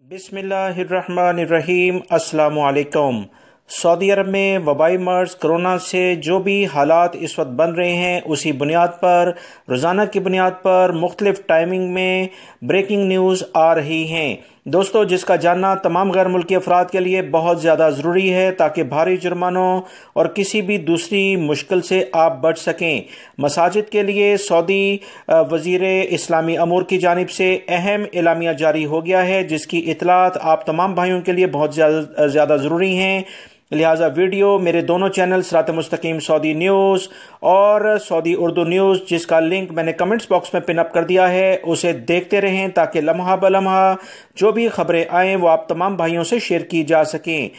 बिस्मिल्लाहिर्रहमानिर्रहीम। अस्सलामु अलैकुम। सऊदी अरब में वबाई मर्ज कोरोना से जो भी हालात इस वक्त बन रहे हैं, उसी बुनियाद पर रोज़ाना की बुनियाद पर मुख्तलिफ टाइमिंग में ब्रेकिंग न्यूज़ आ रही हैं दोस्तों, जिसका जानना तमाम गैर मुल्की अफराद के लिए बहुत ज़्यादा ज़रूरी है ताकि भारी जुर्मानों और किसी भी दूसरी मुश्किल से आप बच सकें। मसाजिद के लिए सऊदी वज़ीर इस्लामी अमूर की जानिब से अहम एलामिया जारी हो गया है, जिसकी इतलात आप तमाम भाइयों के लिए बहुत ज़्यादा ज़रूरी हैं। लिहाजा वीडियो मेरे दोनों चैनल सिरात मुस्तकीम सऊदी न्यूज़ और सऊदी उर्दू न्यूज़, जिसका लिंक मैंने कमेंट्स बॉक्स में पिन अप कर दिया है, उसे देखते रहें ताकि लम्हा ब लम्हा जो भी खबरें आएँ वो आप तमाम भाइयों से शेयर की जा सकें।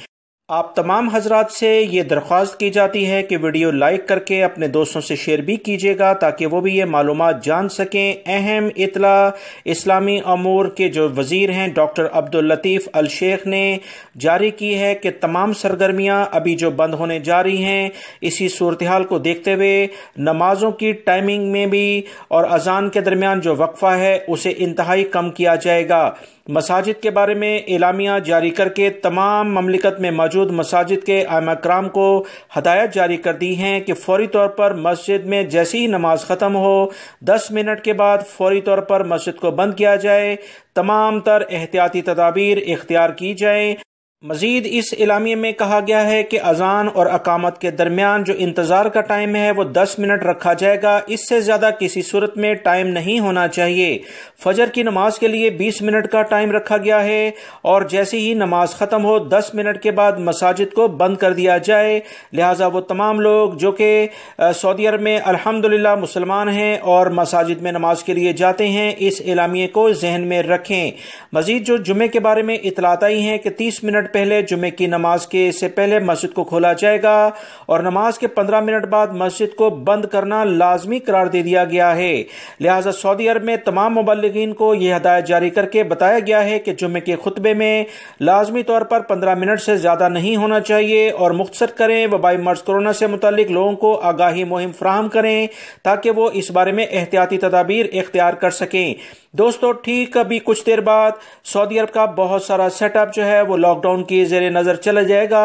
आप तमाम हजरात से ये दरख्वास्त की जाती है कि वीडियो लाइक करके अपने दोस्तों से शेयर भी कीजिएगा ताकि वो भी ये मालूमात जान सकें। अहम इतला इस्लामी अमूर के जो वज़ीर हैं डॉक्टर अब्दुल लतीफ़ अल शेख ने जारी की है कि तमाम सरगर्मियां अभी जो बंद होने जा रही हैं, इसी सूरत हाल को देखते हुए नमाजों की टाइमिंग में भी और अजान के दरमियान जो वक्फा है उसे इंतहाई कम किया जाएगा। मसाजिद के बारे में एलामिया जारी करके तमाम ममलिकत में मौजूद मसाजिद के आइमा कराम को हदायत जारी कर दी हैं कि फौरी तौर पर मस्जिद में जैसी ही नमाज ख़त्म हो 10 मिनट के बाद फौरी तौर पर मस्जिद को बंद किया जाए, तमाम तर एहतियाती तदाबीर इख्तियार की जाए। मजीद इस एलामिया में कहा गया है कि अजान और अकामत के दरमियान जो इंतज़ार का टाइम है वो 10 मिनट रखा जाएगा, इससे ज़्यादा किसी सूरत में टाइम नहीं होना चाहिए। फजर की नमाज के लिए 20 मिनट का टाइम रखा गया है और जैसे ही नमाज ख़त्म हो 10 मिनट के बाद मसाजिद को बंद कर दिया जाए। लिहाजा वो तमाम लोग जो कि सऊदी अरब में अल्हम्दुलिल्लाह मुसलमान हैं और मसाजिद में नमाज के लिए जाते हैं, इस एलामिया को जहन में रखें। मजीद जो जुमे के बारे में इतलात आई हैं कि 30 मिनट पहले जुमे की नमाज के से पहले मस्जिद को खोला जाएगा और नमाज के 15 मिनट बाद मस्जिद को बंद करना लाजमी करार दे दिया गया है। लिहाजा सऊदी अरब में तमाम मुबल्लिगीन को यह हदायत जारी करके बताया गया है कि जुमे के खुतबे में लाजमी तौर पर 15 मिनट से ज्यादा नहीं होना चाहिए और मुख्तसर करें। वबाई मर्ज कोरोना से मुतालिक लोगों को आगाही मुहिम फराहम करें ताकि वो इस बारे में एहतियाती तदाबीर इख्तियार कर सकें। दोस्तों, ठीक अभी कुछ देर बाद सऊदी अरब का बहुत सारा सेटअप जो है वो लॉकडाउन की ज़ेरे नज़र चला जाएगा।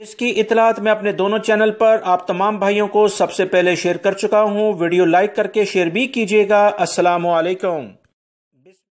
इसकी इतलात मैं अपने दोनों चैनल पर आप तमाम भाइयों को सबसे पहले शेयर कर चुका हूँ। वीडियो लाइक करके शेयर भी कीजिएगा। अस्सलामु अलैकुम।